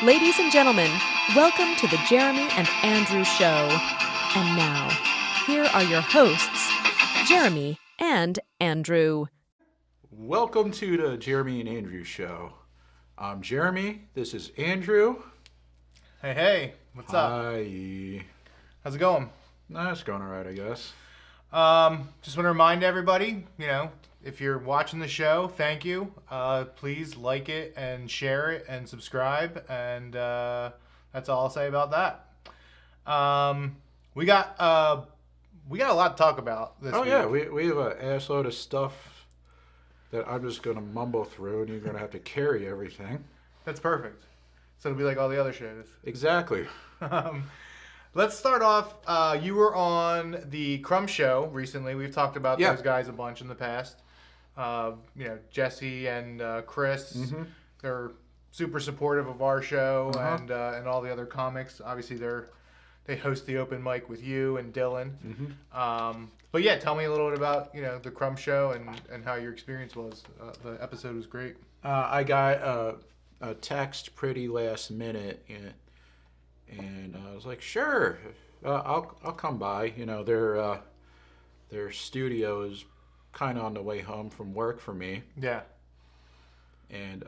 Ladies and gentlemen, welcome to the Jeremy and Andrew Show. And now, here are your hosts, Jeremy and Andrew. Welcome to the Jeremy and Andrew Show. I'm Jeremy. This is Andrew. Hey, what's up? Hi. How's it going? Nah, it's going all right, I guess. Just want to remind everybody, if you're watching the show, thank you. Please like it and share it and subscribe, and that's all I'll say about that. We got a lot to talk about this week. Yeah, we have an assload of stuff that I'm just going to mumble through, and you're going to have to carry everything. That's perfect. So it'll be like all the other shows. Exactly. Let's start off. You were on the Crumb show recently. We've talked about those guys a bunch in the past. Jesse and Chris. Mm-hmm. They're super supportive of our show and all the other comics. Obviously, they host the open mic with you and Dylan. Mm-hmm. But yeah, tell me a little bit about the Crumb show and how your experience was. The episode was great. I got a text pretty last minute and I was like, sure, I'll come by. Their studio is kind of on the way home from work for me. Yeah. And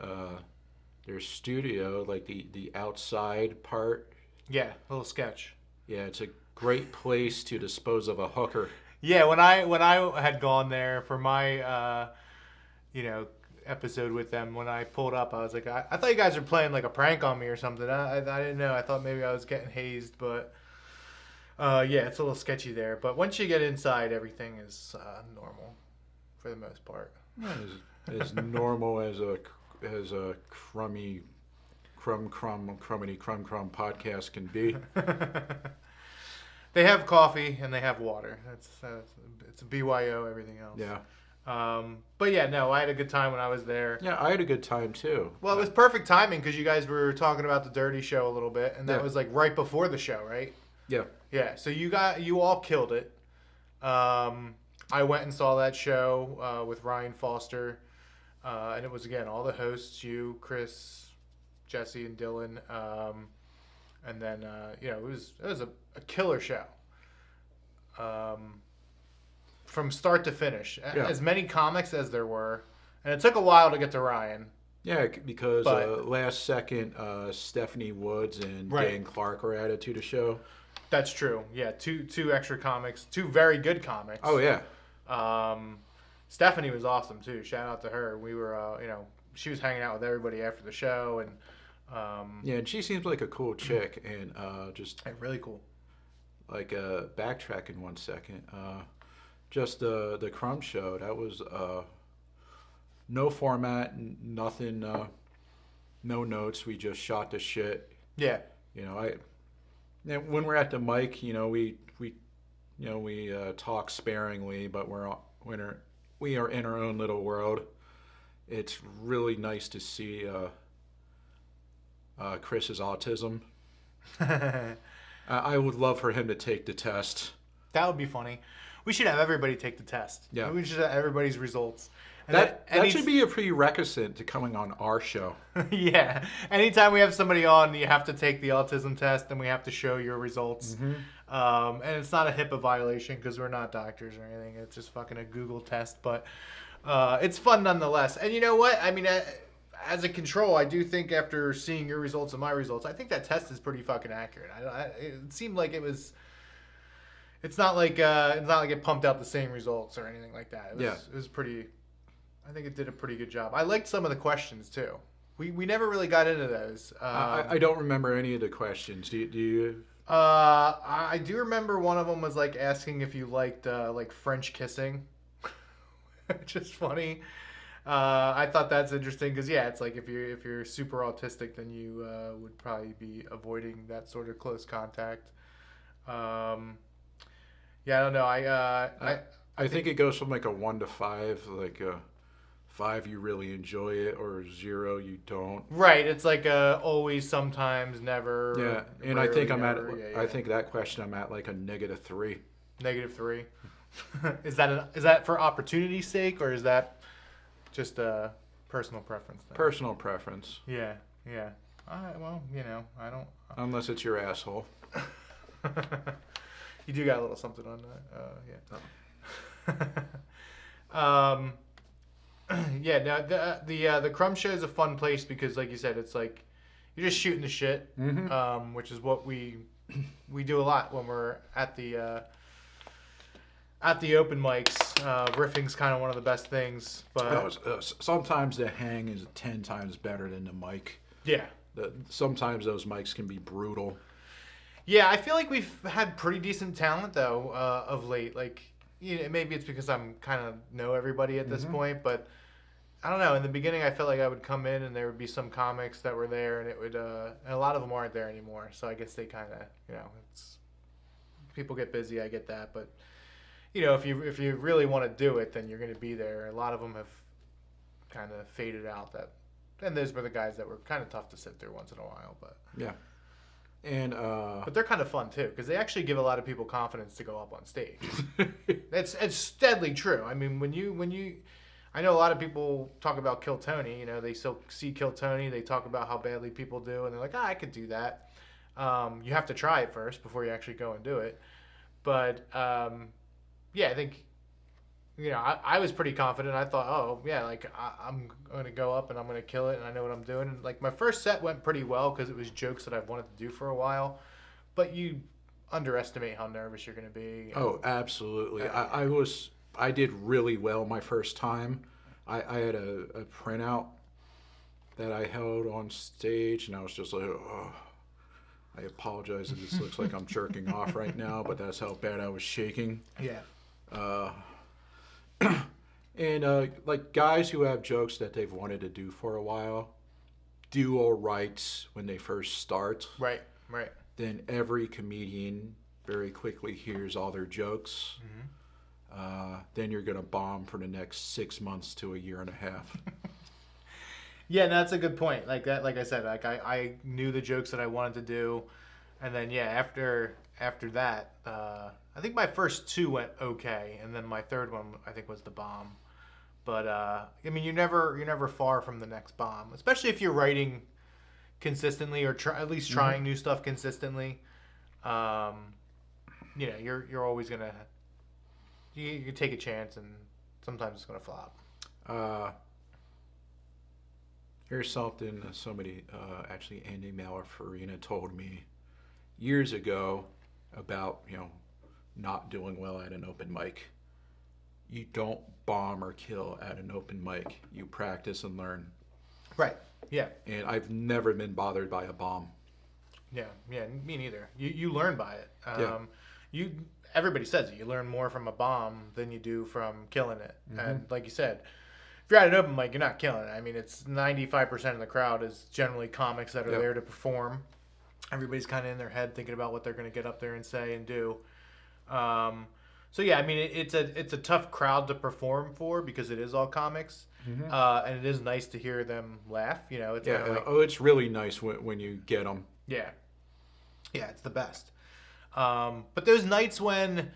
their studio, like the outside part. Yeah, a little sketch. Yeah, it's a great place to dispose of a hooker. Yeah, when I had gone there for my episode with them, when I pulled up, I was like, I thought you guys were playing like a prank on me or something. I didn't know. I thought maybe I was getting hazed, but yeah, it's a little sketchy there. But once you get inside, everything is normal for the most part. As normal as a crumbity crumb podcast can be. They have coffee and they have water. It's a BYO, everything else. Yeah. But yeah, no, I had a good time when I was there. Yeah, I had a good time too. Well, it was perfect timing because you guys were talking about the Dirty Show a little bit, and that was like right before the show, right? Yeah. Yeah. So you all killed it. I went and saw that show with Ryan Foster, and it was again all the hosts, you, Chris, Jesse, and Dylan, and then it was a killer show. From start to finish, as many comics as there were, and it took a while to get to Ryan. Yeah, because last second, Stephanie Woods and Dan Clark were added to the show. That's true. Yeah, two extra comics, two very good comics. Oh yeah. Stephanie was awesome too. Shout out to her. We were, she was hanging out with everybody after the show, and yeah, and she seems like a cool chick, and just really cool. Like backtracking 1 second. Just the Crumb show, that was no format, nothing, no notes. We just shot the shit. Yeah. When we're at the mic, we talk sparingly, but we are in our own little world. It's really nice to see Chris's autism. I would love for him to take the test. That would be funny. We should have everybody take the test. Yeah. We should have everybody's results. And that should be a prerequisite to coming on our show. Yeah. Anytime we have somebody on, you have to take the autism test, and we have to show your results. Mm-hmm. And it's not a HIPAA violation because we're not doctors or anything. It's just fucking a Google test. But it's fun nonetheless. And you know what? I mean, as a control, I do think after seeing your results and my results, I think that test is pretty fucking accurate. It seemed like it was... It's not like it pumped out the same results or anything like that. It was pretty. I think it did a pretty good job. I liked some of the questions too. We never really got into those. I don't remember any of the questions. Do you? I do remember one of them was like asking if you liked like French kissing, which is funny. I thought that's interesting because it's like if you're super autistic, then you would probably be avoiding that sort of close contact. Yeah, I don't know. I think it goes from like a 1 to 5, like a 5 you really enjoy it, or 0 you don't. Right, it's like always, sometimes, never. Yeah, and rarely, I think I'm never. I think that question I'm at like a -3. -3. Is that for opportunity's sake, or is that just a personal preference thing? Personal preference. Yeah. Well, I don't. Unless it's your asshole. You do got a little something on that. Yeah. Yeah. Now the Crumb Show is a fun place because, like you said, it's like you're just shooting the shit, which is what we do a lot when we're at the open mics. Riffing's kind of one of the best things, but Sometimes the hang is 10 times better than the mic. yeah. Sometimes those mics can be brutal. Yeah, I feel like we've had pretty decent talent though of late. Like, maybe it's because I'm kind of know everybody at this point, but I don't know. In the beginning, I felt like I would come in and there would be some comics that were there, and it would, and a lot of them aren't there anymore. So I guess they kind of, it's people get busy. I get that, but if you really want to do it, then you're going to be there. A lot of them have kind of faded out. And those were the guys that were kind of tough to sit through once in a while, but yeah. And but they're kind of fun too because they actually give a lot of people confidence to go up on stage. It's deadly true. I mean, when you, I know a lot of people talk about Kill Tony. They still see Kill Tony. They talk about how badly people do, and they're like, I could do that. You have to try it first before you actually go and do it. But yeah, I think. I was pretty confident. I thought, oh, yeah, like, I'm going to go up and I'm going to kill it and I know what I'm doing. And, like, my first set went pretty well because it was jokes that I've wanted to do for a while. But you underestimate how nervous you're going to be. Oh, absolutely. I did really well my first time. I had a printout that I held on stage and I was just like, oh, I apologize if this looks like I'm jerking off right now, but that's how bad I was shaking. Yeah. And like guys who have jokes that they've wanted to do for a while do all right when they first start. Right. Then every comedian very quickly hears all their jokes. Then you're going to bomb for the next 6 months to a year and a half. Yeah, that's a good point. Like that, like I said, like I knew the jokes that I wanted to do, and then after that, I think my first two went okay, and then my third one I think was the bomb. But I mean, you're never far from the next bomb, especially if you're writing consistently or at least trying new stuff consistently. You're always gonna you take a chance, and sometimes it's gonna flop. Here's something somebody, actually Andy Malafarina told me years ago about, not doing well at an open mic. You don't bomb or kill at an open mic. You practice and learn. Right. Yeah. And I've never been bothered by a bomb. Yeah. Me neither. You learn by it. Everybody says it. You learn more from a bomb than you do from killing it. And like you said, if you're at an open mic, you're not killing it. I mean, it's 95% of the crowd is generally comics that are there to perform. Everybody's kind of in their head thinking about what they're going to get up there and say and do. So yeah, I mean, it's a tough crowd to perform for because it is all comics, and it is nice to hear them laugh. It's it's really nice when you get them. Yeah, it's the best. But those nights when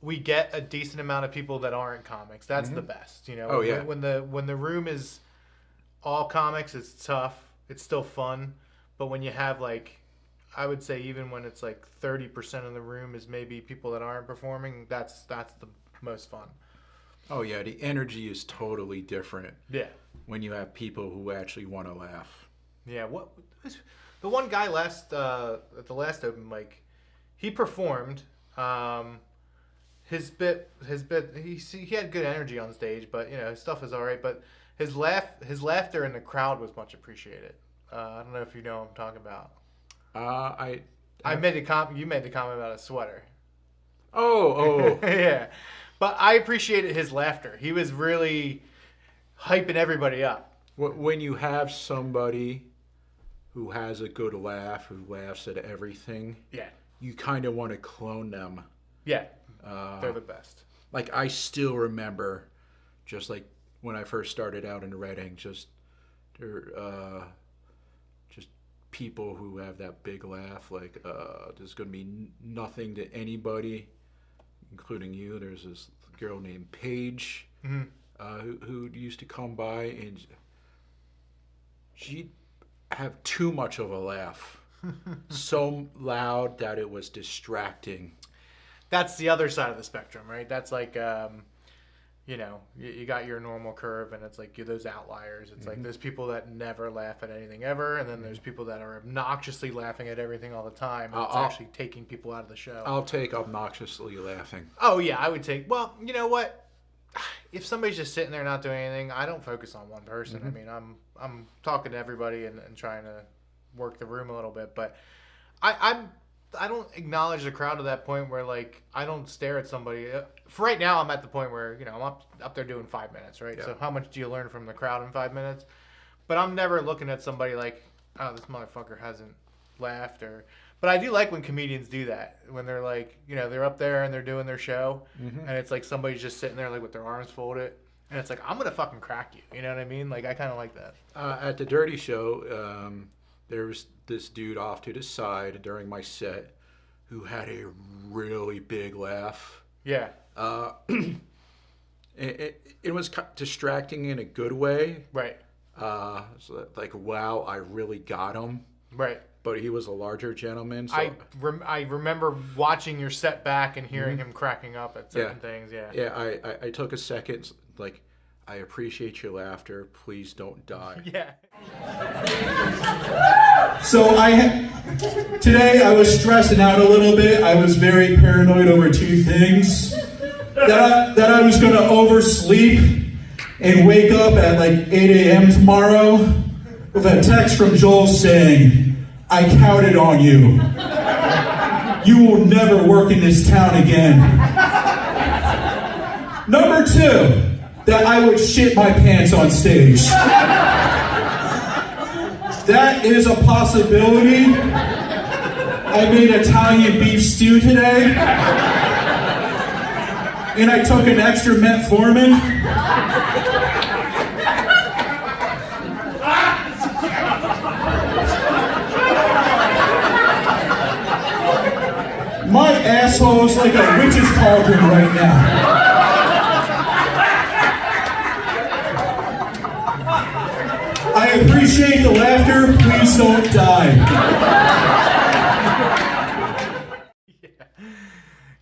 we get a decent amount of people that aren't comics, that's the best. When the room is all comics, it's tough. It's still fun, but when you have I would say even when it's 30% of the room is maybe people that aren't performing, that's the most fun. Oh yeah, the energy is totally different. Yeah. When you have people who actually want to laugh. Yeah. What the one guy at the last open mic, he performed. His bit. He had good energy on stage, but his stuff is all right. But his laughter in the crowd was much appreciated. I don't know if you know what I'm talking about. I made the comment. You made the comment about a sweater. Oh. Yeah, but I appreciated his laughter. He was really hyping everybody up. When you have somebody who has a good laugh, who laughs at everything, you kind of want to clone them. Yeah, they're the best. I still remember, just when I first started out in Reading, just people who have that big laugh, there's going to be nothing to anybody, including you. There's this girl named Paige who used to come by, and have too much of a laugh. So loud that it was distracting. That's the other side of the spectrum, right? That's like, you got your normal curve, and it's like those outliers. It's like there's people that never laugh at anything ever, and then there's people that are obnoxiously laughing at everything all the time. And it's actually taking people out of the show. I'll take obnoxiously laughing. Oh, yeah, I would take, well, you know what? If somebody's just sitting there not doing anything, I don't focus on one person. I mean, I'm talking to everybody and trying to work the room a little bit, but I don't acknowledge the crowd to that point where, like, I don't stare at somebody. For right now, I'm at the point where, I'm up there doing 5 minutes, right? Yeah. So how much do you learn from the crowd in 5 minutes? But I'm never looking at somebody like, oh, this motherfucker hasn't laughed. But I do like when comedians do that, when they're like, they're up there and they're doing their show, and it's like somebody's just sitting there like with their arms folded, and it's like, I'm gonna fucking crack you. You know what I mean? Like, I kind of like that. At the Dirty Show, there was this dude off to the side during my set who had a really big laugh. Yeah. It was distracting in a good way. Right. So like, wow, I really got him. Right. But he was a larger gentleman. So. I remember watching your set back and hearing him cracking up at certain things. Yeah. Yeah, I took a second, like, I appreciate your laughter. Please don't die. Yeah. So today I was stressing out a little bit. I was very paranoid over two things. That I was going to oversleep and wake up at like 8 a.m. tomorrow with a text from Joel saying, I counted on you. You will never work in this town again. Number two, that I would shit my pants on stage. That is a possibility. I made Italian beef stew today. And I took an extra metformin. My asshole is like a witch's cauldron right now. I appreciate the laughter. Please don't die.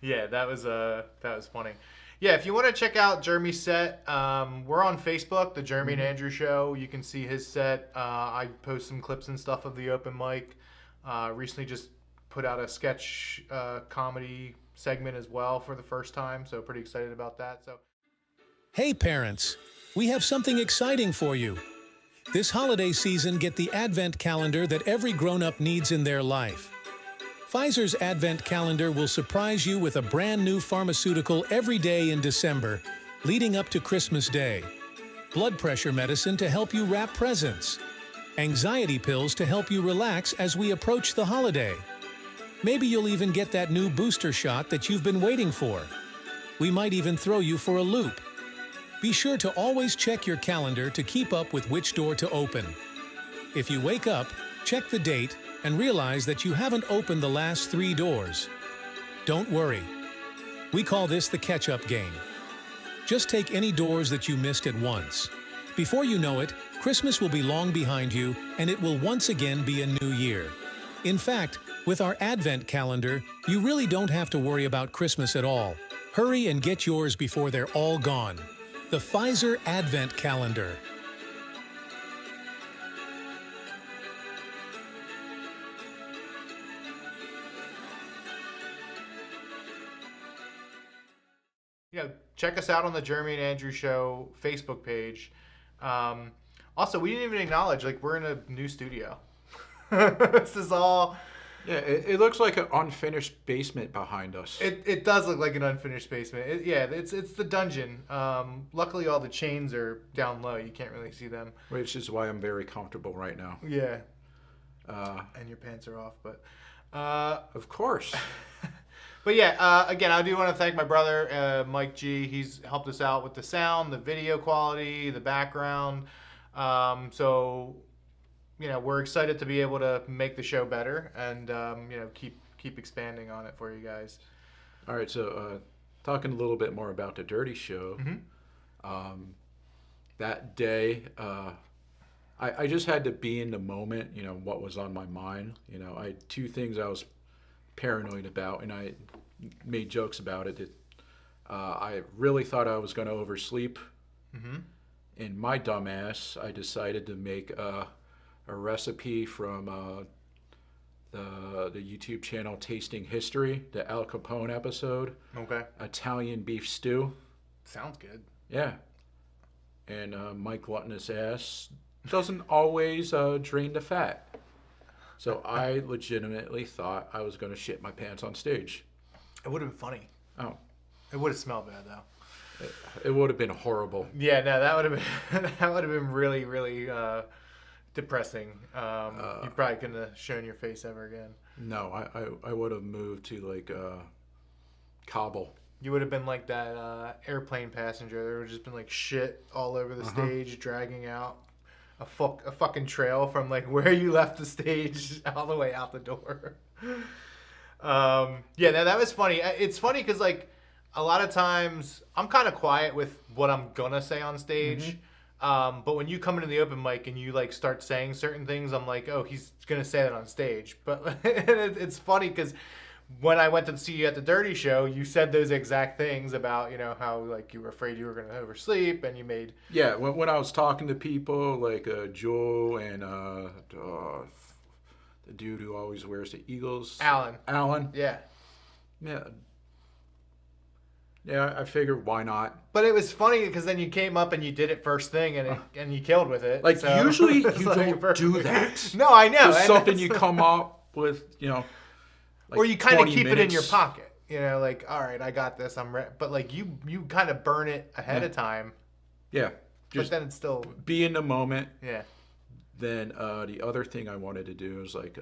Yeah, that was funny. Yeah, if you want to check out Jeremy's set, we're on Facebook, The Jeremy and Andrew Show. You can see his set. I post some clips and stuff of the open mic. Recently just put out a sketch comedy segment as well for the first time, so pretty excited about that. So, hey parents, we have something exciting for you. This holiday season, get the Advent calendar that every grown-up needs in their life. Pfizer's Advent calendar will surprise you with a brand new pharmaceutical every day in December, leading up to Christmas Day. Blood pressure medicine to help you wrap presents. Anxiety pills to help you relax as we approach the holiday. Maybe you'll even get that new booster shot that you've been waiting for. We might even throw you for a loop. Be sure to always check your calendar to keep up with which door to open. If you wake up, check the date, and realize that you haven't opened the last 3 doors. Don't worry. We call this the catch-up game. Just take any doors that you missed at once. Before you know it, Christmas will be long behind you, and it will once again be a new year. In fact, with our Advent calendar, you really don't have to worry about Christmas at all. Hurry and get yours before they're all gone. The Pfizer Advent Calendar. Check us out on the Jeremy and Andrew Show Facebook page. Also, we didn't even acknowledge, like, we're in a new studio. This is all... Yeah, it looks like an unfinished basement behind us. It does look like an unfinished basement. It's the dungeon. Luckily, all the chains are down low. You can't really see them. Which is why I'm very comfortable right now. Yeah. And your pants are off, but... of course. But yeah, again, I do want to thank my brother, Mike G. He's helped us out with the sound, the video quality, the background. So... we're excited to be able to make the show better and, keep expanding on it for you guys. All right, so talking a little bit more about the Dirty Show. Mm-hmm. That day, I just had to be in the moment, what was on my mind. I had two things I was paranoid about, and I made jokes about it. I really thought I was going to oversleep. Mm-hmm. And my dumbass, I decided to make a recipe from the YouTube channel Tasting History, the Al Capone episode. Okay. Italian beef stew. Sounds good. Yeah. And my gluttonous ass doesn't always drain the fat. So I legitimately thought I was going to shit my pants on stage. It would have been funny. Oh. It would have smelled bad though. It would have been horrible. Yeah, no, that would have been really, really depressing. You probably couldn't have shown your face ever again. No, I would have moved to like Kabul. You would have been like that airplane passenger. There would have just been like shit all over the stage, dragging out a fucking trail from like where you left the stage all the way out the door. Yeah, that was funny. It's funny because like a lot of times I'm kind of quiet with what I'm gonna say on stage. But when you come into the open mic and you like start saying certain things, I'm like, oh, he's gonna say that on stage. But it's funny because when I went to see you at the Dirty Show, you said those exact things about, how like you were afraid you were going to oversleep and you made... Yeah, when I was talking to people like Joel and the dude who always wears the Eagles. Alan. Yeah. Yeah, I figured why not. But it was funny because then you came up and you did it first thing and you killed with it. Like so. usually you don't do that. No, I know. It's something you come up with, like or you kind of keep minutes. it in your pocket, like, all right, I got this, I'm ready. But like you kind of burn it ahead of time. Yeah, but then it's still be in the moment. Yeah. Then the other thing I wanted to do is like,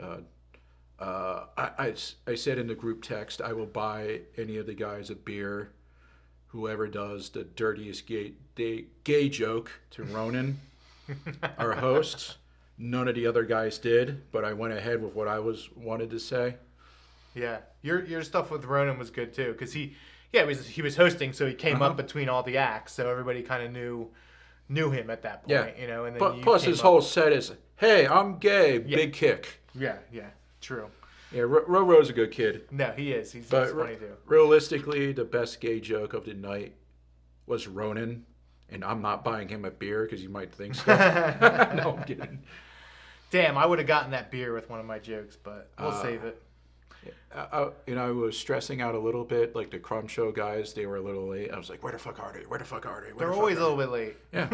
I said in the group text, I will buy any of the guys a beer, whoever does the dirtiest gay joke to Ronan, our host. None of the other guys did, but I went ahead with what I wanted to say. Yeah, your stuff with Ronan was good too, because he was hosting, so he came up between all the acts, so everybody kind of knew him at that point, Yeah. And then plus his whole set is, "Hey, I'm gay, big kick." Yeah, true. Yeah, Roro's a good kid. No, he is. He's funny too. Realistically, the best gay joke of the night was Ronan, and I'm not buying him a beer because you might think so. No, I'm kidding. Damn, I would have gotten that beer with one of my jokes, but we'll save it. I was stressing out a little bit. Like the Crumb show guys, they were a little late. I was like, "Where the fuck are they? Where the fuck are they?" They're always a little bit late. Yeah.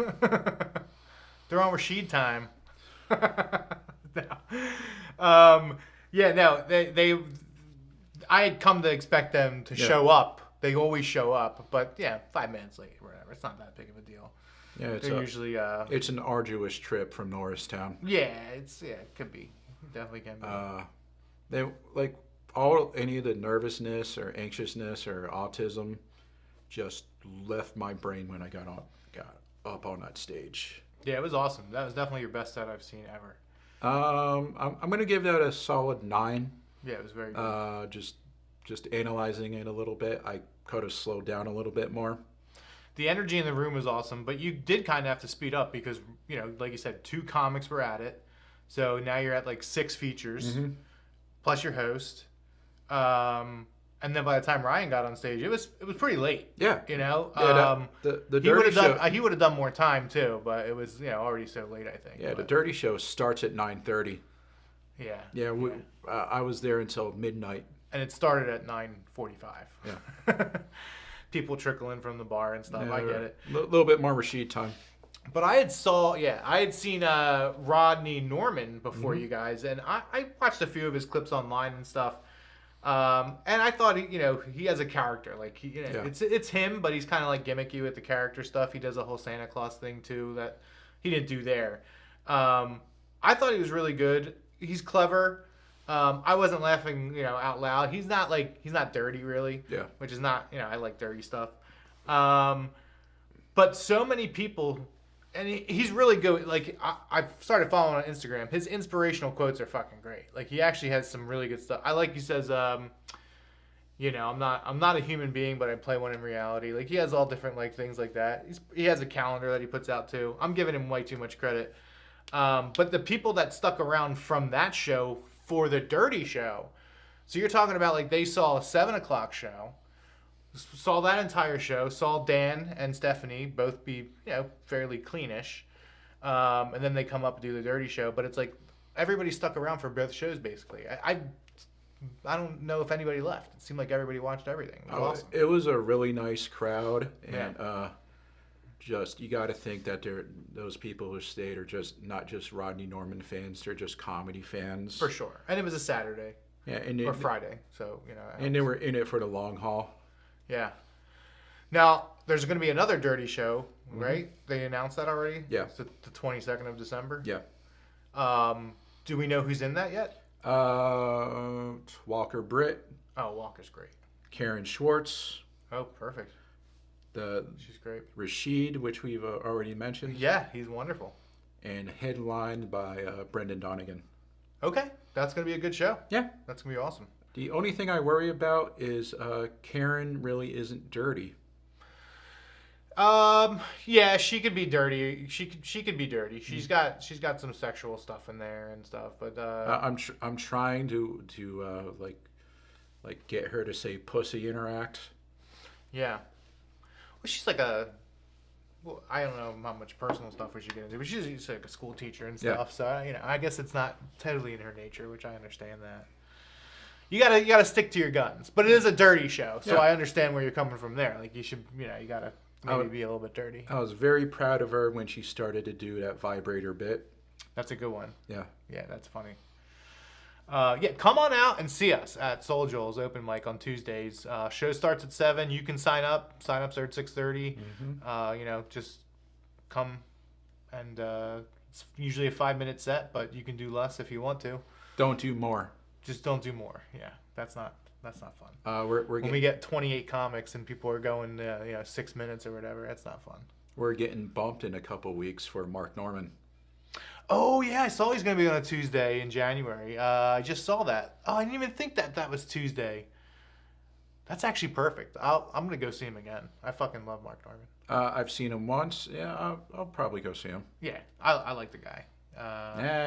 They're on Rashid time. They. I had come to expect them to show up. They always show up, but 5 minutes late or whatever. It's not that big of a deal. Yeah, they're usually. It's an arduous trip from Norristown. Yeah, it could be. It definitely can be. They like any of the nervousness or anxiousness or autism just left my brain when I got up on that stage. Yeah, it was awesome. That was definitely your best set I've seen ever. I'm gonna give that a solid 9. Yeah, it was very good. Just analyzing it a little bit, I could have slowed down a little bit more. The energy in the room was awesome, but you did kind of have to speed up because, like you said, 2 comics were at it. So now you're at like 6 features, plus your host. And then by the time Ryan got on stage, it was pretty late. Yeah. The Dirty Show. He would have done more time too, but it was already so late, I think. Yeah, the Dirty Show starts at 9:30. Yeah. Yeah, I was there until midnight. And it started at 9:45. Yeah. People trickle in from the bar and stuff. Yeah, I get it. A little bit more Rashid time. But I had seen Rodney Norman before you guys, and I watched a few of his clips online and stuff. And I thought he has a character, like it's him, but he's kind of like gimmicky with the character stuff. He does a whole Santa Claus thing too that he didn't do there. I thought he was really good. He's clever. I wasn't laughing, out loud. He's not dirty really. Yeah. Which is not, I like dirty stuff. But so many people, and he's really good. Like I've started following on Instagram. His inspirational quotes are fucking great. Like he actually has some really good stuff. He says, I'm not a human being, but I play one in reality. Like he has all different like things like that. He has a calendar that he puts out too. I'm giving him way too much credit. But the people that stuck around from that show for the Dirty Show, so you're talking about like they saw a 7 o'clock show, saw that entire show, saw Dan and Stephanie both be, fairly cleanish, and then they come up and do the Dirty Show. But it's like everybody stuck around for both shows basically. I don't know if anybody left. It seemed like everybody watched everything. It was awesome. It was a really nice crowd, and Yeah. just you got to think that those people who stayed are just not just Rodney Norman fans; they're just comedy fans. For sure. And it was a Saturday. Yeah, Or Friday. So, and they were in it for the long haul. Yeah. Now, there's going to be another Dirty Show, right? They announced that already? Yeah. It's the 22nd of December? Yeah. Do we know who's in that yet? Walker Britt, Oh, Walker's great. Karen Schwartz, Oh, perfect. She's great. Rashid, which we've already mentioned. Yeah, he's wonderful. And headlined by Brendan Donegan. Okay. That's going to be a good show. Yeah. That's going to be awesome. The only thing I worry about is Karen really isn't dirty. Yeah, she could be dirty. She could be dirty. She's got some sexual stuff in there and stuff, but I'm trying to like get her to say pussy interact. yeah. Well, she's like I don't know how much personal stuff we should get into, but she's like a school teacher and stuff. So I guess it's not totally in her nature, which I understand that. You gotta stick to your guns, but it is a dirty show, so I understand where you're coming from there. Like you should, you gotta maybe be a little bit dirty. I was very proud of her when she started to do that vibrator bit. That's a good one. Yeah. Yeah, that's funny. Come on out and see us at Soul Joel's open mic on Tuesdays. Show starts at 7. You can sign up. Sign-ups are at 6:30. Just come, and it's usually a 5-minute set, but you can do less if you want to. Don't do more. Just don't do more. Yeah, that's not fun. When we get 28 comics and people are going 6 minutes or whatever, that's not fun. We're getting bumped in a couple weeks for Mark Norman. Oh, yeah, I saw he's going to be on a Tuesday in January. I just saw that. Oh, I didn't even think that was Tuesday. That's actually perfect. I'm going to go see him again. I fucking love Mark Norman. I've seen him once. Yeah, I'll probably go see him. Yeah, I like the guy.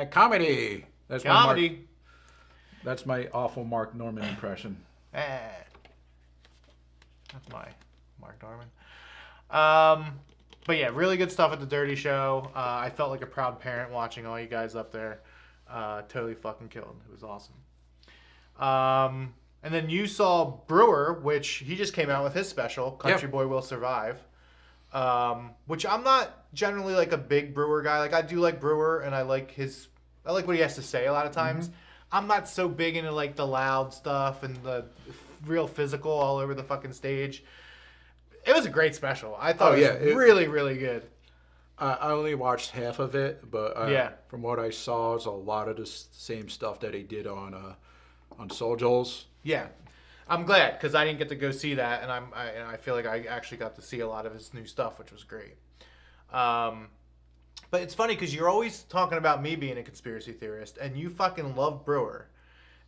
Comedy. That's comedy. That's my awful Mark Norman impression. That's my Mark Norman. But yeah, really good stuff at the Dirty Show. I felt like a proud parent watching all you guys up there. Totally fucking killed. It was awesome. And then you saw Brewer, which he just came out with his special, Country Boy Will Survive. Which I'm not generally like a big Brewer guy. Like I do like Brewer, and I like what he has to say a lot of times. I'm not so big into like the loud stuff and the real physical all over the fucking stage. It was a great special. I thought it was really, really good. I only watched half of it, but from what I saw, it's a lot of the same stuff that he did on Soul Joel's. Yeah, I'm glad because I didn't get to go see that, and I feel like I actually got to see a lot of his new stuff, which was great. But it's funny because you're always talking about me being a conspiracy theorist, and you fucking love Brewer.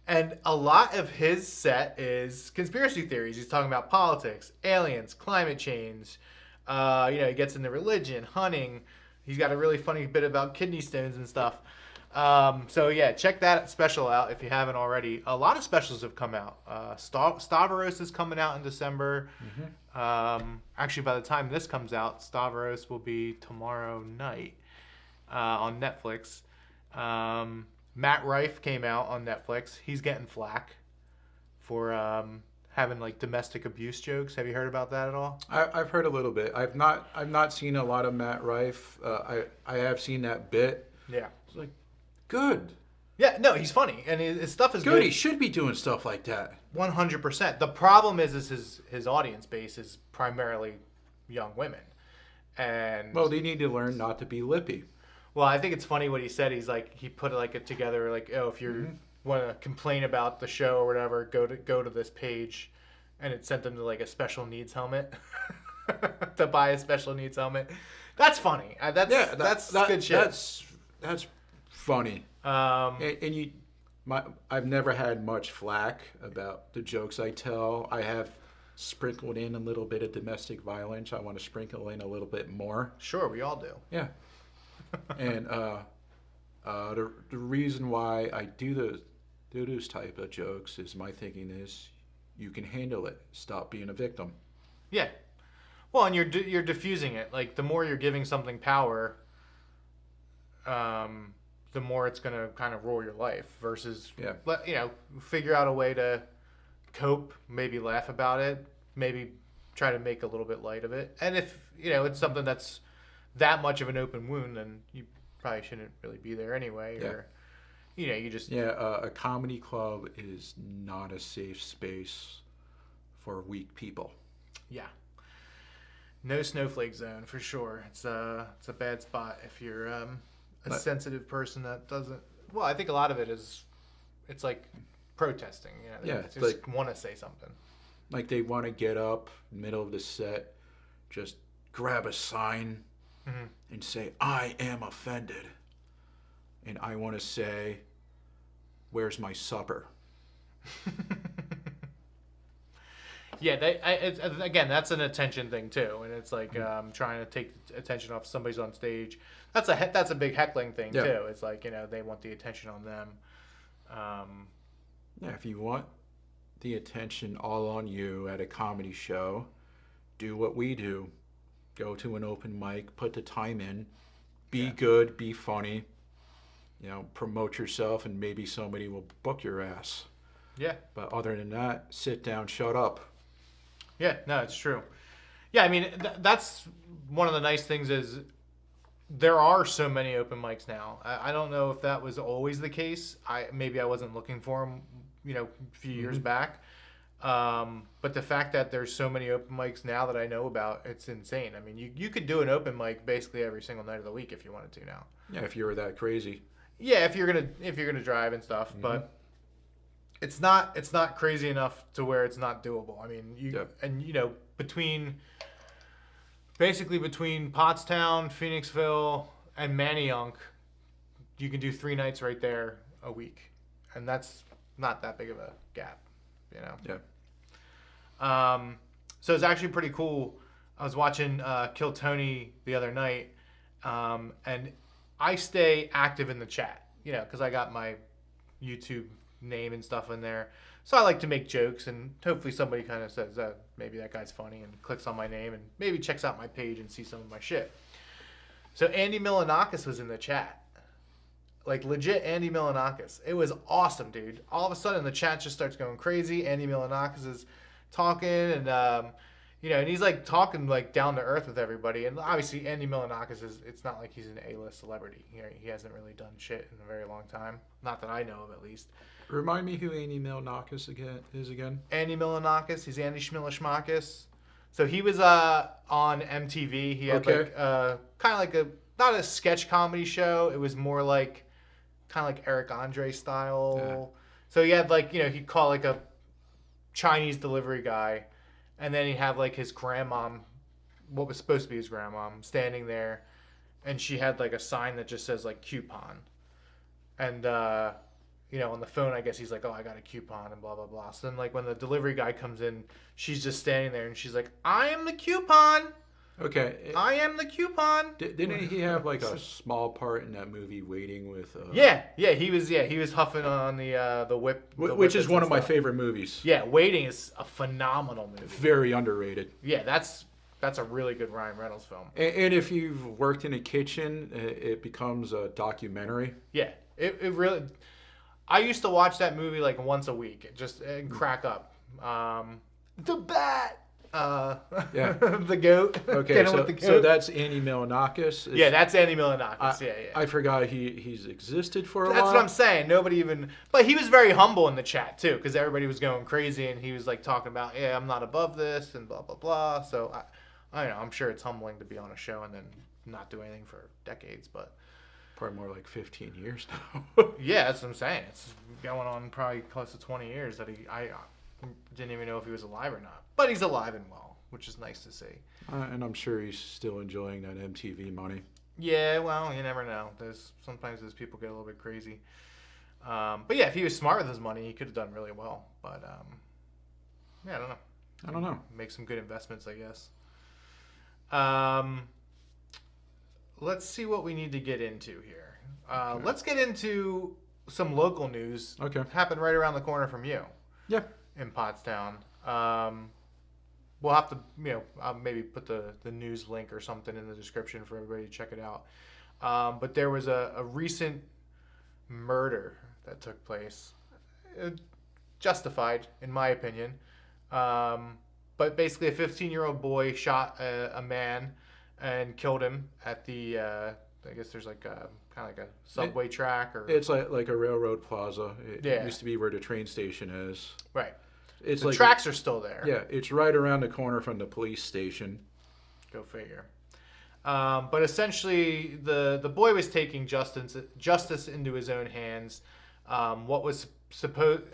And a lot of his set is conspiracy theories. He's talking about politics, aliens, climate change. He gets into religion, hunting. He's got a really funny bit about kidney stones and stuff. Check that special out if you haven't already. A lot of specials have come out. Stavros is coming out in December. Actually, by the time this comes out, Stavros will be tomorrow night on Netflix. Matt Rife came out on Netflix. He's getting flack for having like domestic abuse jokes. Have you heard about that at all? I've heard a little bit. I've not seen a lot of Matt Rife. I have seen that bit. Yeah. It's like good. Yeah, no, he's funny and his stuff is good. He should be doing stuff like that. 100%. The problem is his audience base is primarily young women, and they need to learn not to be lippy. Well, I think it's funny what he said. He's like, he put it together like, oh, if you want to complain about the show or whatever, go to this page, and it sent them to like a special needs helmet to buy a special needs helmet. That's funny. That's good shit. That's funny. I've never had much flack about the jokes I tell. I have sprinkled in a little bit of domestic violence. I want to sprinkle in a little bit more. Sure, we all do. Yeah. And The reason why I do those type of jokes is my thinking is you can handle it. Stop being a victim. Yeah. Well, and you're diffusing it. Like, the more you're giving something power, the more it's going to kind of rule your life versus, figure out a way to cope, maybe laugh about it, maybe try to make a little bit light of it. And if, it's something that's that much of an open wound, then you probably shouldn't really be there anyway. Yeah. Or, you just... Yeah, a comedy club is not a safe space for weak people. Yeah. No snowflake zone for sure. It's a bad spot if you're a sensitive person that doesn't. Well, I think a lot of it is, it's like protesting. They just want to say something. Like they want to get up middle of the set, just grab a sign and say, "I am offended," and I want to say, "Where's my supper?" Yeah, again, that's an attention thing too, and it's like trying to take attention off somebody's on stage. That's a big heckling thing too. It's like they want the attention on them. Yeah, if you want the attention all on you at a comedy show, do what we do. Go to an open mic, put the time in, be good, be funny. Promote yourself, and maybe somebody will book your ass. Yeah. But other than that, sit down, shut up. Yeah, no, it's true. Yeah, I mean, that's one of the nice things is there are so many open mics now. I don't know if that was always the case. Maybe I wasn't looking for them, a few years back. But the fact that there's so many open mics now that I know about, it's insane. I mean, you could do an open mic basically every single night of the week if you wanted to now. Yeah, if you were that crazy. Yeah, if you're gonna drive and stuff, but it's not crazy enough to where it's not doable. I mean, between Pottstown, Phoenixville, and Manayunk, you can do 3 nights right there a week, and that's not that big of a gap, Yeah. So it's actually pretty cool. I was watching Kill Tony the other night, and I stay active in the chat, because I got my YouTube name and stuff in there. So I like to make jokes, and hopefully somebody kind of says, maybe that guy's funny, and clicks on my name and maybe checks out my page and sees some of my shit. So Andy Milonakis was in the chat. Like, legit Andy Milonakis. It was awesome, dude. All of a sudden the chat just starts going crazy. Andy Milonakis is talking, and and he's like talking like down to earth with everybody. And obviously Andy Milonakis it's not like he's an A-list celebrity. He hasn't really done shit in a very long time. Not that I know of, at least. Remind me who Andy Milonakis is again. Andy Milonakis. He's Andy Schmilishmakis. So he was on MTV. He had kind of like not a sketch comedy show. It was more like kind of like Eric Andre style. Yeah. So he had he'd call like a Chinese delivery guy, and then he'd have like his grandmom, what was supposed to be his grandmom, standing there, and she had like a sign that just says like coupon, and on the phone, I guess he's like, "Oh, I got a coupon," and blah blah blah. So then when the delivery guy comes in, she's just standing there, and she's like, "I am the coupon." Okay. I am the coupon. Didn't he have like a small part in that movie, Waiting with? He was huffing on the whip, which is one of my favorite movies. Yeah, Waiting is a phenomenal movie. Very underrated. Yeah, that's a really good Ryan Reynolds film. And if you've worked in a kitchen, it becomes a documentary. Yeah, it really. I used to watch that movie like once a week, and crack up. The bat. The goat. Okay, so that's Andy Milonakis. Yeah, that's Andy Milonakis. Yeah. I forgot he's existed for a while. That's what I'm saying. Nobody even. But he was very humble in the chat too, because everybody was going crazy, and he was like talking about, I'm not above this, and blah blah blah. So I don't know. I'm sure it's humbling to be on a show and then not do anything for decades, but. Probably more like 15 years now. Yeah, that's what I'm saying. It's going on probably close to 20 years that I didn't even know if he was alive or not. But he's alive and well, which is nice to see. And I'm sure he's still enjoying that MTV money. Yeah, well, you never know. Sometimes those people get a little bit crazy. But yeah, if he was smart with his money, he could have done really well. But I don't know. Make some good investments, I guess. let's see what we need to get into here. Let's get into some local news. Okay. Happened right around the corner from you. Yeah. In Pottstown. We'll have to, I'll maybe put the news link or something in the description for everybody to check it out. But there was a recent murder that took place. Justified, in my opinion. But basically a 15-year-old boy shot a man and killed him at the, I guess there's like a, kind of like a subway track. Or It's like a railroad plaza. It Yeah. used to be where the train station is. Right. It's The like tracks are still there. Yeah, it's right around the corner from the police station. Go figure. But essentially, the boy was taking justice into his own hands. What was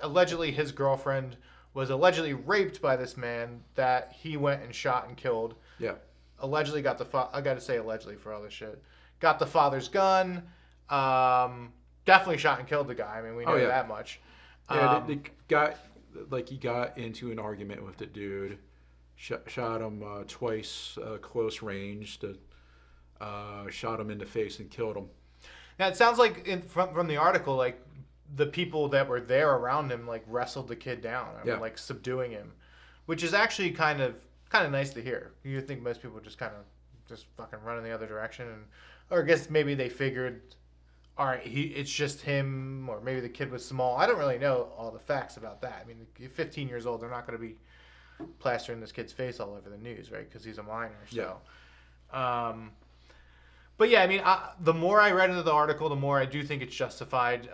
allegedly his girlfriend was allegedly raped by this man that he went and shot and killed. Yeah. Allegedly got I got to say allegedly for all this shit. Got the father's gun. Definitely shot and killed the guy. I mean, we know that much. Yeah, the guy, like, he got into an argument with the dude, shot him twice, close range, shot him in the face and killed him. Now it sounds like from the article, like the people that were there around him like wrestled the kid down, like subduing him, which is actually kind of nice to hear. You think most people just fucking run in the other direction, or I guess maybe they figured, all right, it's just him, or maybe the kid was small. I don't really know all the facts about that. I mean, 15 years old, they're not going to be plastering this kid's face all over the news, right? Because he's a minor. So, but yeah, I mean, the more I read into the article, the more I do think it's justified,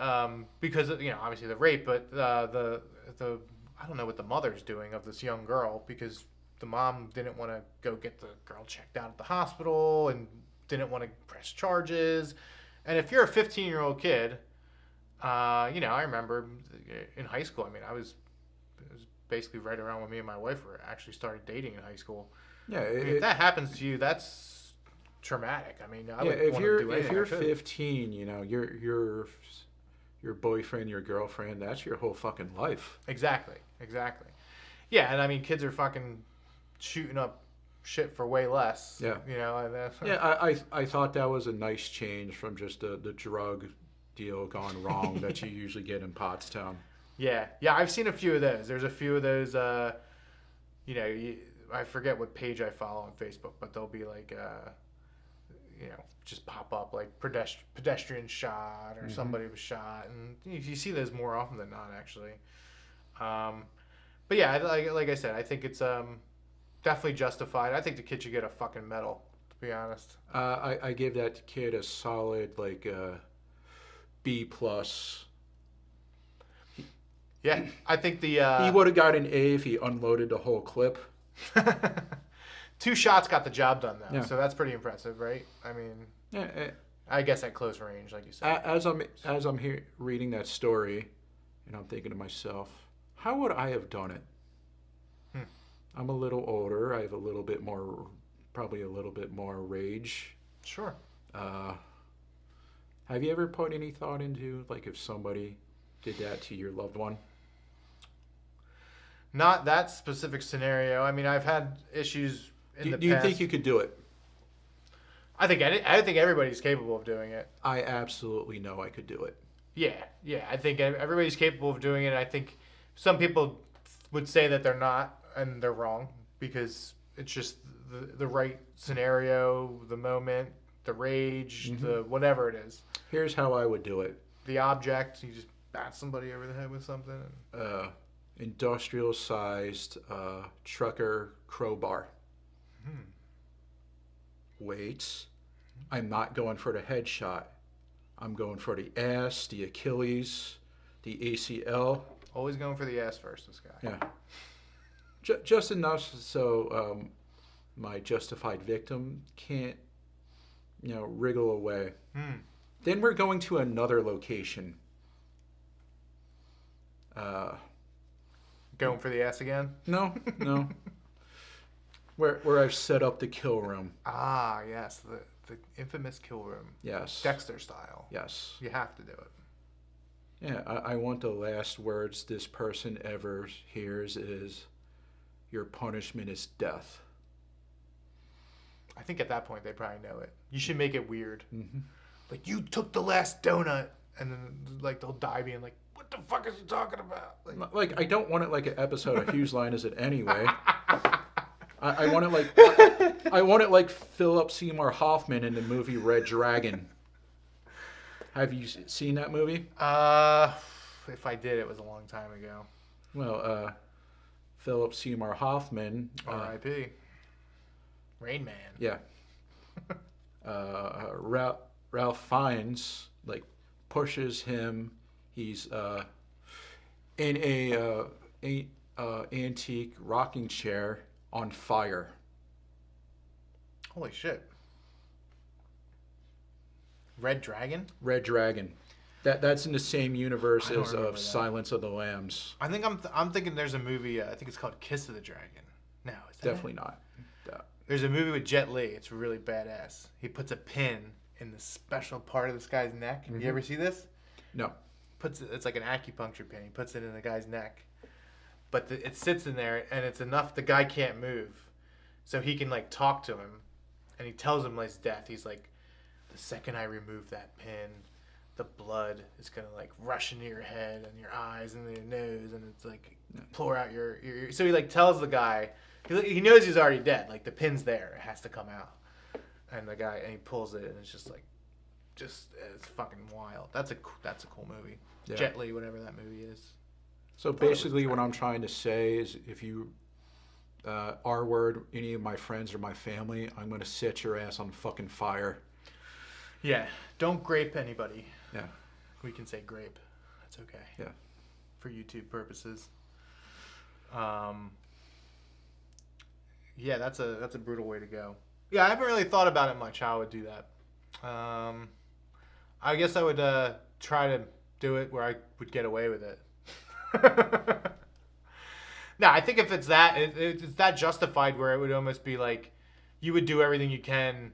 because obviously the rape, but the I don't know what the mother's doing of this young girl, because the mom didn't want to go get the girl checked out at the hospital and didn't want to press charges. And if you're a 15-year-old kid, I remember in high school, I mean, it was basically right around when me and my wife actually started dating in high school. Yeah. If that happens to you, that's traumatic. I mean, I would want to do anything. If you're 15, your boyfriend, your girlfriend, that's your whole fucking life. Exactly. Yeah, and I mean, kids are fucking shooting up shit for way less. Yeah. I thought that was a nice change from just the drug deal gone wrong that you usually get in Pottstown. Yeah, I've seen a few of those. There's a few of those, I forget what page I follow on Facebook, but they'll be like, just pop up like pedestrian shot or somebody was shot. And you see those more often than not, actually. But yeah, like I said, I think it's definitely justified. I think the kid should get a fucking medal, to be honest. I give that kid a solid, B+. Yeah, I think he would have got an A if he unloaded the whole clip. 2 shots got the job done, though, Yeah. so that's pretty impressive, right? I mean, I guess at close range, like you said. As I'm here reading that story, and I'm thinking to myself, how would I have done it? I'm a little older. I have probably a little bit more rage. Sure. Have you ever put any thought into, if somebody did that to your loved one? Not that specific scenario. I mean, I've had issues in the past. Do you think you could do it? I think everybody's capable of doing it. I absolutely know I could do it. Yeah. I think everybody's capable of doing it. I think some people would say that they're not, and they're wrong, because it's just the right scenario, the moment, the rage, the whatever it is. Here's how I would do it. The object, you just bat somebody over the head with something. Industrial-sized trucker crowbar. Wait. I'm not going for the headshot. I'm going for the ass, the Achilles, the ACL. Always going for the ass first, this guy. Yeah. Just enough so my justified victim can't, wriggle away. Then we're going to another location. Going for the ass again? No. Where I've set up the kill room. Ah, yes, the infamous kill room. Yes. Dexter style. Yes. You have to do it. Yeah, I want the last words this person ever hears is, your punishment is death. I think at that point they probably know it. You should make it weird. Mm-hmm. Like, you took the last donut, and then like they'll die being like, what the fuck is he talking about? Like I don't want it like an episode of Whose Line Is It Anyway? I want it like Philip Seymour Hoffman in the movie Red Dragon. Have you seen that movie? If I did, it was a long time ago. Well, Philip Seymour Hoffman. R.I.P. Rain Man. Yeah. Ralph Fiennes like pushes him. He's in a antique rocking chair on fire. Holy shit. Red Dragon? Red Dragon. That's in the same universe I don't as remember of that. Silence of the Lambs. I think I'm thinking there's a movie. I think it's called Kiss of the Dragon. No, is that Definitely it? not. There's a movie with Jet Li. It's really badass. He puts a pin in the special part of this guy's neck. You ever see this? No. It's like an acupuncture pin. He puts it in the guy's neck, but it sits in there, and it's enough. The guy can't move, so he can like talk to him, and he tells him his death. He's like, the second I remove that pin, the blood is gonna like rush into your head and your eyes and your nose, and it's like pour out your. So he like tells the guy, he knows he's already dead. Like the pin's there, it has to come out, and the guy and he pulls it, and it's just like, it's fucking wild. That's a cool movie. Yeah. Jet Li, whatever that movie is. So basically, what I'm trying to say is, if you R-word any of my friends or my family, I'm gonna set your ass on fucking fire. Yeah, don't grape anybody. Yeah. We can say grape. That's okay. Yeah. For YouTube purposes. Yeah, that's a brutal way to go. Yeah, I haven't really thought about it much how I would do that. I guess I would try to do it where I would get away with it. No, I think if it's that, it's that justified where it would almost be like you would do everything you can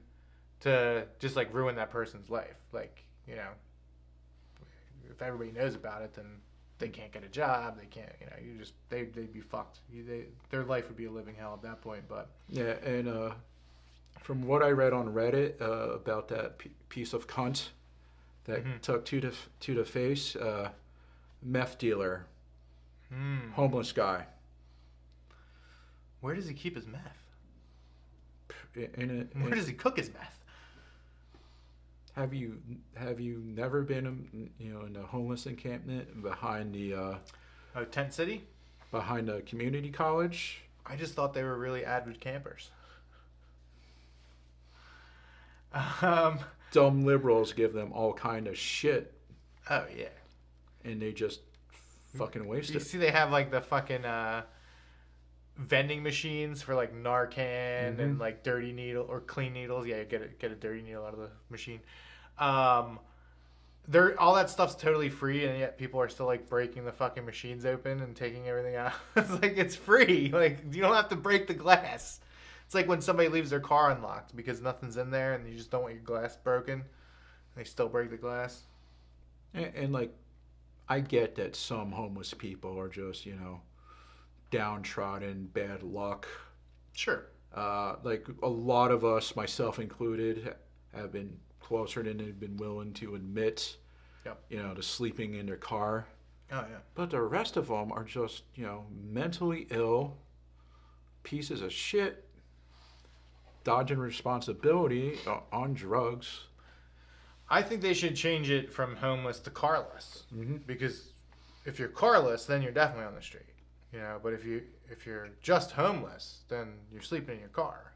to just like ruin that person's life. Like, you know, if everybody knows about it, then they can't get a job. They can't, you know, they'd be fucked. Their life would be a living hell at that point. But Yeah, and from what I read on Reddit about that piece of cunt that took to the face, meth dealer, homeless guy. Where does he keep his meth? Where Where does he cook his meth? Have you never been in a homeless encampment behind the Tent City? behind the community college? I just thought they were really avid campers. Dumb liberals give them all kind of shit, Oh yeah. and they just fucking waste You it. see, they have like the fucking vending machines for like Narcan and like dirty needle or clean needles. Yeah, you get a dirty needle out of the machine. All that stuff's totally free, and yet people are still like breaking the fucking machines open and taking everything out. It's like it's free. Like you don't have to break the glass. It's like when somebody leaves their car unlocked because nothing's in there, and you just don't want your glass broken. They still break the glass. And like, I get that some homeless people are just downtrodden, bad luck. Sure. Like a lot of us, myself included, have been closer than they've been willing to admit. Yep. To sleeping in their car. Oh yeah. But the rest of them are just mentally ill, pieces of shit, dodging responsibility, on drugs. I think they should change it from homeless to carless, because if you're carless, then you're definitely on the street. But if you're just homeless, then you're sleeping in your car.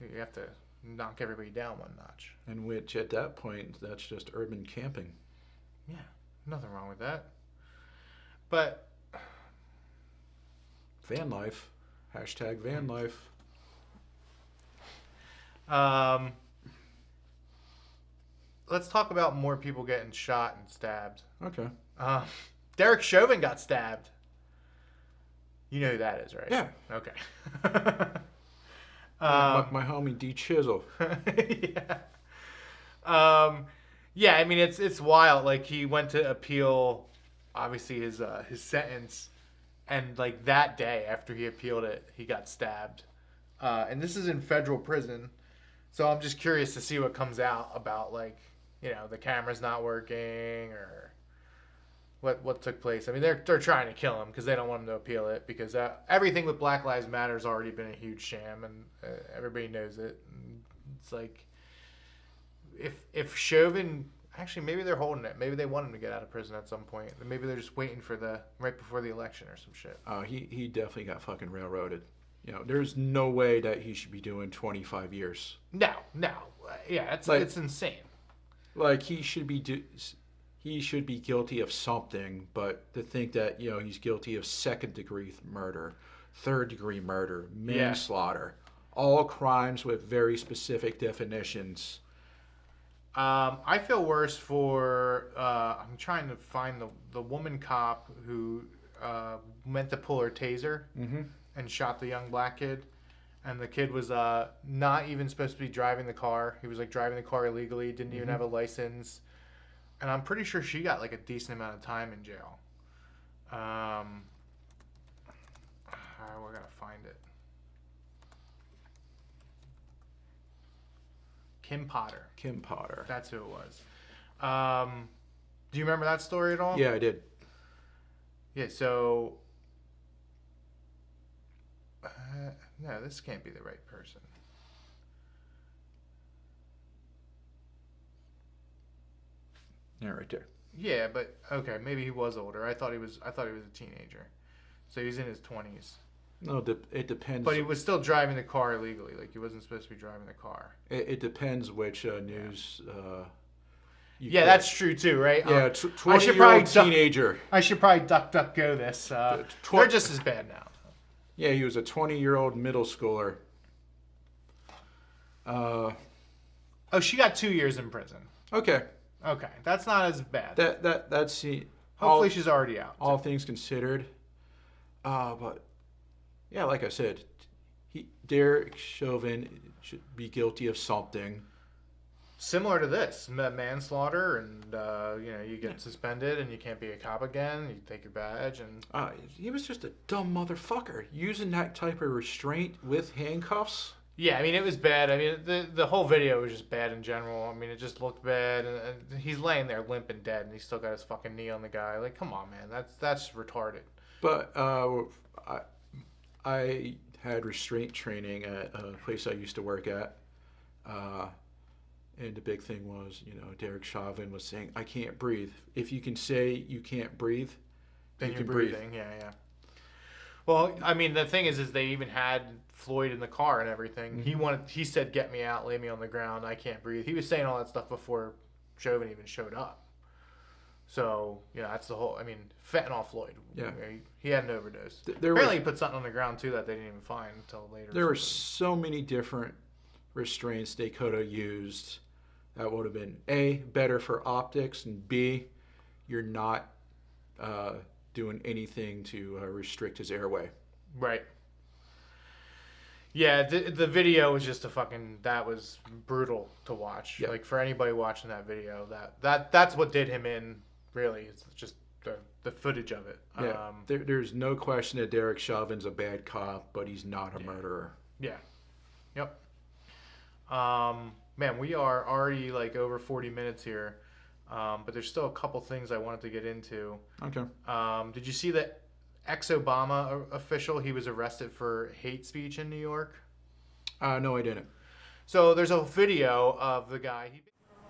You have to knock everybody down one notch. And which at that point, that's just urban camping. Yeah, nothing wrong with that. But Van life. Hashtag van life. let's talk about more people getting shot and stabbed. Okay. Derek Chauvin got stabbed. You know who that is, right? Yeah. Okay. My homie D Chisel. Yeah. Yeah, I mean it's wild. Like he went to appeal, obviously his sentence, and like that day after he appealed it, he got stabbed and this is in federal prison. So I'm just curious to see what comes out about, like, you know, the camera's not working or what took place. I mean, they're trying to kill him because they don't want him to appeal it, because everything with Black Lives Matter has already been a huge sham, and everybody knows it. And it's like, if Chauvin, actually, maybe they're holding it. Maybe they want him to get out of prison at some point. Maybe they're just waiting for right before the election or some shit. He definitely got fucking railroaded. You know, there's no way that he should be doing 25 years. No. Yeah, it's insane. Like, he should be guilty of something, but to think that, you know, he's guilty of 2nd-degree murder, 3rd-degree murder, manslaughter, all crimes with very specific definitions. I feel worse for, I'm trying to find the woman cop who meant to pull her taser and shot the young black kid. And the kid was not even supposed to be driving the car. He was like driving the car illegally, didn't even have a license. And I'm pretty sure she got like a decent amount of time in jail. We're going to find it. Kim Potter. That's who it was. Do you remember that story at all? Yeah, I did. Yeah, so... no, this can't be the right person. Yeah, right there. Yeah, but okay, maybe he was older. I thought he was a teenager. So he's in his 20s. No, it depends. But he was still driving the car illegally. Like, he wasn't supposed to be driving the car. It depends which news. Yeah, that's true too, right? Yeah, 20-year-old teenager. I should probably duck go this. They're just as bad now. Yeah, he was a 20-year-old middle schooler. Oh, she got 2 years in prison. Okay, that's not as bad. That's Hopefully she's already out. All things considered, but yeah, like I said, Derek Chauvin should be guilty of something similar to this manslaughter, and you get suspended and you can't be a cop again. You take your badge, and he was just a dumb motherfucker using that type of restraint with handcuffs. Yeah, I mean, it was bad. I mean, the whole video was just bad in general. I mean, it just looked bad, and he's laying there limp and dead, and he's still got his fucking knee on the guy. Like, come on, man, that's retarded. But I had restraint training at a place I used to work at, and the big thing was, Derek Chauvin was saying, "I can't breathe." If you can say you can't breathe, then you you're can breathing. breathe. Yeah. Well, I mean, the thing is they even had Floyd in the car and everything. Mm-hmm. He said, "Get me out, lay me on the ground. I can't breathe." He was saying all that stuff before Chauvin even showed up. So, that's the whole. I mean, fentanyl Floyd. Yeah. He had an overdose. He put something on the ground too that they didn't even find until later. There were so many different restraints they could have used that would have been A, better for optics, and B, you're not doing anything to restrict his airway. Right. Yeah, the video was just that was brutal to watch. Yeah. Like, for anybody watching that video, that's what did him in, really. It's just the footage of it. Yeah. There's no question that Derek Chauvin's a bad cop, but he's not a murderer. Yeah. Yep. Man, we are already like over 40 minutes here, but there's still a couple things I wanted to get into. Okay. Did you see the ex-Obama official? He was arrested for hate speech in New York. No, I didn't. So there's a video of the guy.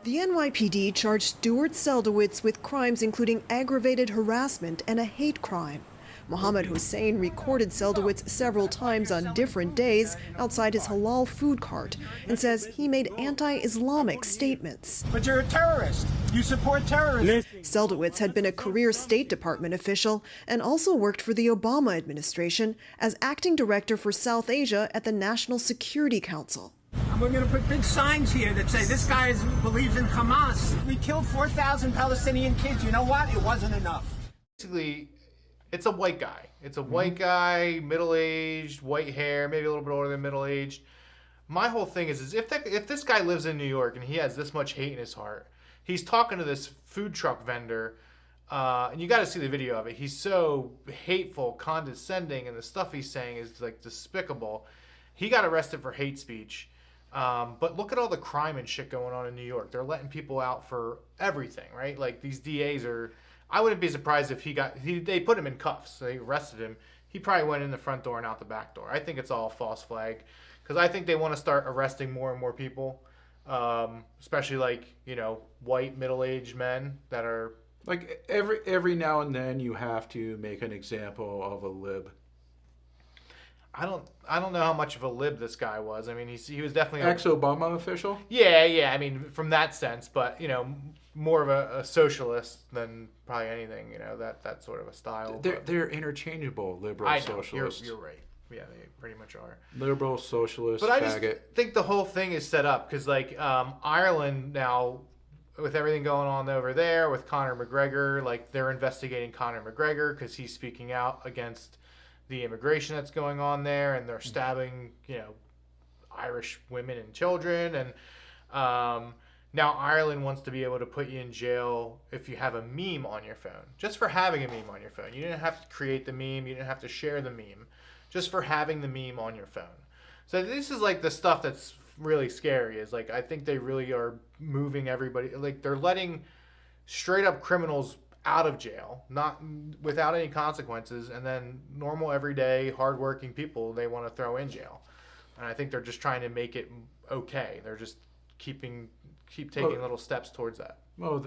The NYPD charged Stuart Seldowitz with crimes including aggravated harassment and a hate crime. Mohammed Hussein recorded Seldowitz several times on different days outside his halal food cart and says he made anti-Islamic statements. But you're a terrorist. You support terrorism. Seldowitz had been a career State Department official and also worked for the Obama administration as acting director for South Asia at the National Security Council. And we're going to put big signs here that say this guy believes in Hamas. We killed 4,000 Palestinian kids. You know what? It wasn't enough. Basically, it's a white guy. It's a white guy, middle-aged, white hair, maybe a little bit older than middle-aged. My whole thing is if this guy lives in New York and he has this much hate in his heart, he's talking to this food truck vendor, and you got to see the video of it. He's so hateful, condescending, and the stuff he's saying is like despicable. He got arrested for hate speech. But look at all the crime and shit going on in New York. They're letting people out for everything, right? Like these DAs are. I wouldn't be surprised if they put him in cuffs. They arrested him. He probably went in the front door and out the back door. I think it's all false flag, because I think they want to start arresting more and more people, especially like white middle-aged men that are like every now and then you have to make an example of a lib. I don't know how much of a lib this guy was. I mean, he was definitely ex-Obama official. Yeah. I mean, from that sense, but more of a socialist than probably anything. That sort of a style. They're interchangeable, liberal, socialist. You're right. Yeah, they pretty much are. Liberal, socialist, but I faggot. just think the whole thing is set up because Ireland now, with everything going on over there with Conor McGregor, like they're investigating Conor McGregor because he's speaking out against the immigration that's going on there, and they're stabbing, Irish women and children, and now Ireland wants to be able to put you in jail if you have a meme on your phone, just for having a meme on your phone. You didn't have to create the meme, you didn't have to share the meme, just for having the meme on your phone. So this is like the stuff that's really scary. Is like I think they really are moving everybody, like they're letting straight up criminals out of jail, not without any consequences, and then normal, everyday, hardworking people they want to throw in jail. And I think they're just trying to make it okay. They're just keep taking little steps towards that. Well,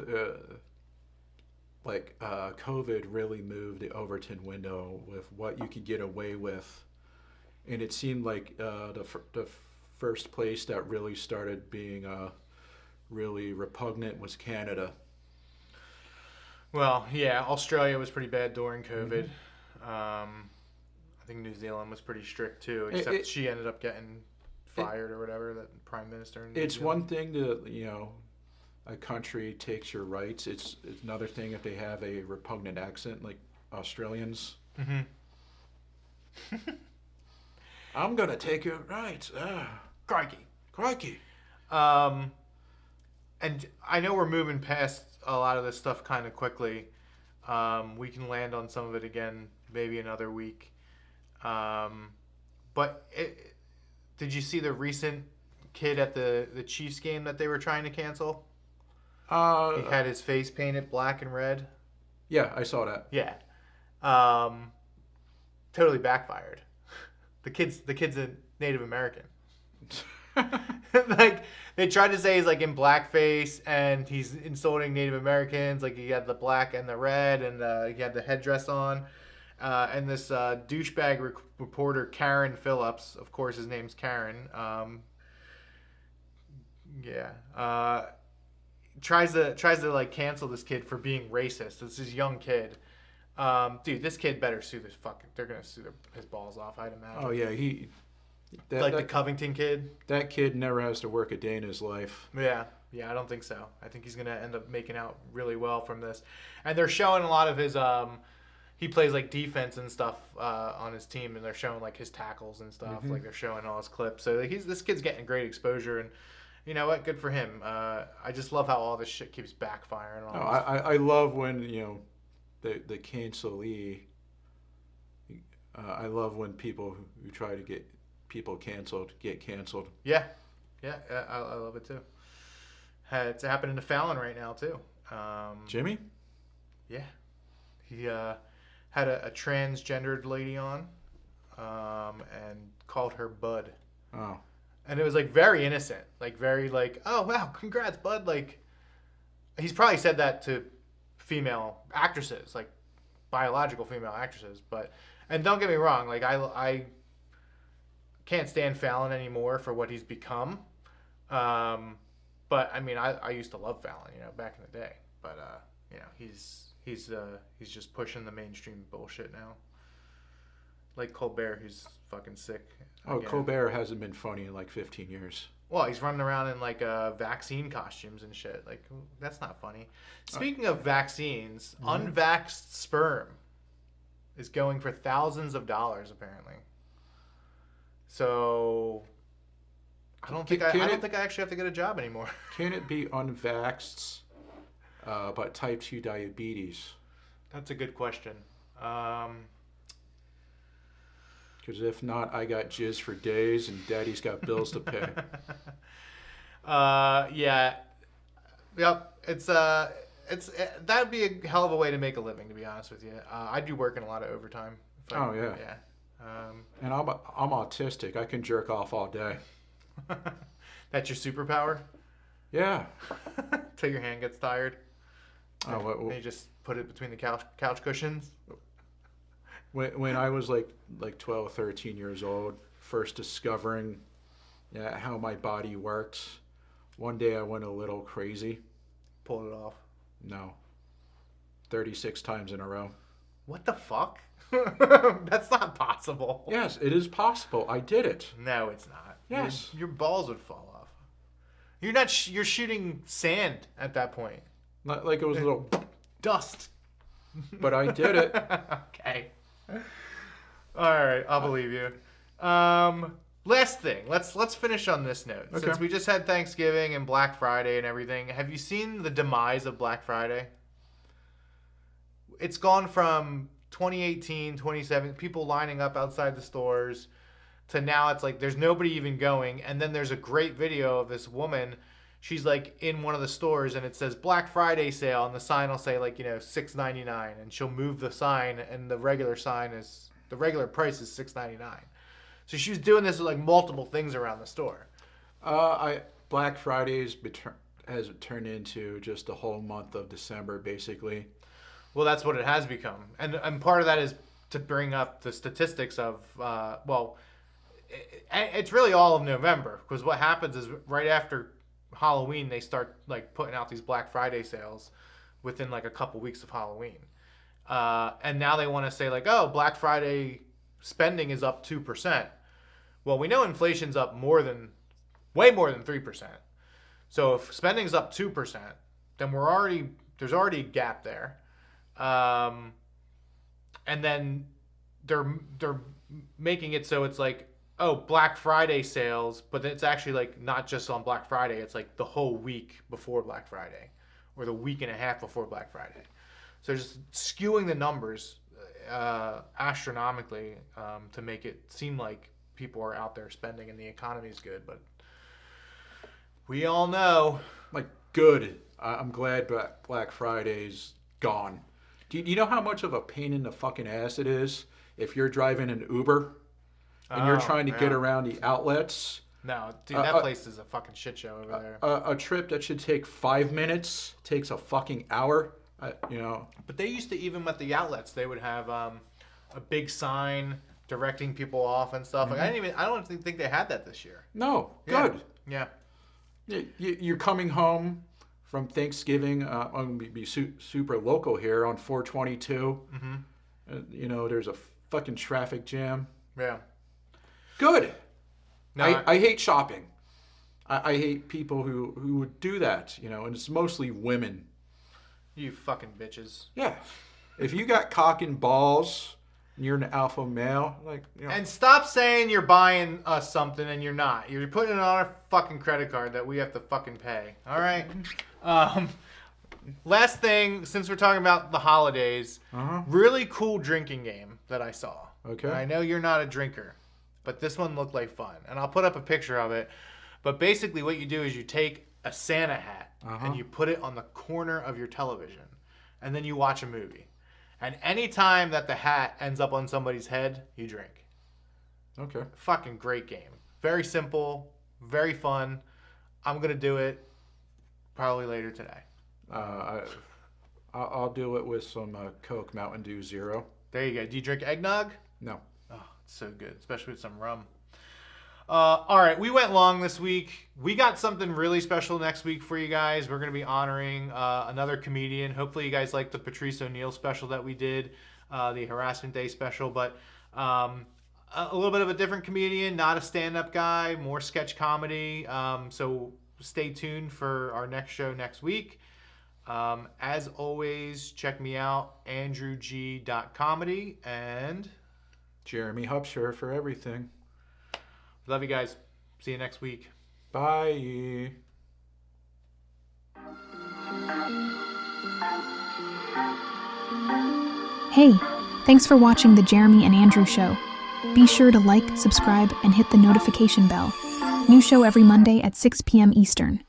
COVID really moved the Overton window with what you could get away with, and it seemed like the first place that really started being really repugnant was Canada. Well, yeah, Australia was pretty bad during COVID. I think New Zealand was pretty strict too, except she ended up getting fired or whatever, that prime minister. It's one thing to, a country takes your rights. It's another thing if they have a repugnant accent like Australians. Mm-hmm. I'm going to take your rights. Crikey. And I know we're moving past a lot of this stuff kind of quickly. We can land on some of it again maybe another week. But did you see the recent kid at the Chiefs game that they were trying to cancel? He had his face painted black and red. Yeah, I saw that. Yeah. Totally backfired. The kid's a Native American. Like they tried to say he's like in blackface and he's insulting Native Americans. Like he had the black and the red, and he had the headdress on. And this douchebag reporter Karen Phillips, of course his name's Karen. Tries to like cancel this kid for being racist. This is a young kid. Dude, this kid better sue this fucking. They're gonna sue his balls off, I'd imagine. Oh yeah, the Covington kid. That kid never has to work a day in his life. Yeah, I don't think so. I think he's gonna end up making out really well from this. And they're showing a lot of his. He plays like defense and stuff on his team, and they're showing like his tackles and stuff. Mm-hmm. Like they're showing all his clips. So like, this kid's getting great exposure, and you know what? Good for him. I just love how all this shit keeps backfiring. I love when the cancelee. I love when people who try to get people canceled get canceled. Yeah, I love it too. It's happening to Fallon right now too. Jimmy? Yeah, he had a transgendered lady on, and called her Bud. Oh. And it was like very innocent, like very like, oh wow, congrats, Bud. Like, he's probably said that to female actresses, like biological female actresses. But, and don't get me wrong, like I can't stand Fallon anymore for what he's become. But I mean, I used to love Fallon, back in the day. But he's just pushing the mainstream bullshit now. Like Colbert, who's fucking sick. Oh, again. Colbert hasn't been funny in like 15 years. Well, he's running around in like vaccine costumes and shit. Like, that's not funny. Speaking of vaccines, unvaxxed sperm is going for thousands of dollars apparently. So I don't think I actually have to get a job anymore. Can it be unvaxxed, but type 2 diabetes? That's a good question. Because if not, I got jizz for days and Daddy's got bills to pay. Yeah. Yep. That'd be a hell of a way to make a living, to be honest with you. I do work in a lot of overtime. Oh, yeah. Yeah. And I'm autistic. I can jerk off all day. That's your superpower? Yeah. Till your hand gets tired. Oh, And you just put it between the couch cushions. When I was like 12, 13 years old, first discovering how my body works, one day I went a little crazy. Pulled it off. No. 36 times in a row. What the fuck? That's not possible. Yes, it is possible. I did it. No, it's not. Yes. Your balls would fall off. You're not. You're shooting sand at that point. Not like it was a little dust. But I did it. Okay. All right, I'll believe you. Last thing. Let's finish on this note. Okay. Since we just had Thanksgiving and Black Friday and everything, have you seen the demise of Black Friday? It's gone from 2018, 2017, people lining up outside the stores, to now it's like there's nobody even going. And then there's a great video of this woman. She's like in one of the stores and it says Black Friday sale, and the sign will say like, $6.99, and she'll move the sign and the regular price is $6.99. So she was doing this with like multiple things around the store. Black Fridays has turned into just a whole month of December, basically. Well, that's what it has become. And part of that is to bring up the statistics of, it's really all of November, because what happens is right after Halloween, they start like putting out these Black Friday sales within like a couple weeks of Halloween. And now they want to say like, oh, Black Friday spending is up 2%. Well, we know inflation's up way more than 3%. So if spending's up 2%, then there's already a gap there. And then they're making it so it's like, oh, Black Friday sales, but it's actually like not just on Black Friday, it's like the whole week before Black Friday or the week and a half before Black Friday. So just skewing the numbers astronomically to make it seem like people are out there spending and the economy's good, but we all know. Like, good. I'm glad Black Friday's gone. Do you know how much of a pain in the fucking ass it is if you're driving an Uber and you're trying to get around the outlets? No, dude, that place is a fucking shit show over there. A trip that should take 5 minutes takes a fucking hour. But they used to, even with the outlets, they would have a big sign directing people off and stuff. Like I don't think they had that this year. No, good. Yeah. You're coming home from Thanksgiving. I'm going to be super local here on 422. Mm-hmm. There's a fucking traffic jam. Yeah. Good. No, I hate shopping. I hate people who would do that, and it's mostly women. You fucking bitches. Yeah. If you got cock and balls and you're an alpha male, And stop saying you're buying us something and you're not. You're putting it on our fucking credit card that we have to fucking pay. All right? Last thing, since we're talking about the holidays, really cool drinking game that I saw. Okay. And I know you're not a drinker, but this one looked like fun. And I'll put up a picture of it. But basically what you do is you take a Santa hat and you put it on the corner of your television, and then you watch a movie. And any time that the hat ends up on somebody's head, you drink. Okay. Fucking great game. Very simple, very fun. I'm going to do it probably later today. I'll do it with some Coke Mountain Dew Zero. There you go. Do you drink eggnog? No. Oh, it's so good, especially with some rum. All right, we went long this week. We got something really special next week for you guys. We're going to be honoring another comedian. Hopefully you guys like the Patrice O'Neal special that we did, the Harassment Day special. But a little bit of a different comedian, not a stand-up guy, more sketch comedy. So stay tuned for our next show next week. As always, check me out, andrewg.comedy, and Jeremy Hupshire for everything. Love you guys. See you next week. Bye. Hey, thanks for watching The Jeremy and Andrew Show. Be sure to like, subscribe, and hit the notification bell. New show every Monday at 6 p.m. Eastern.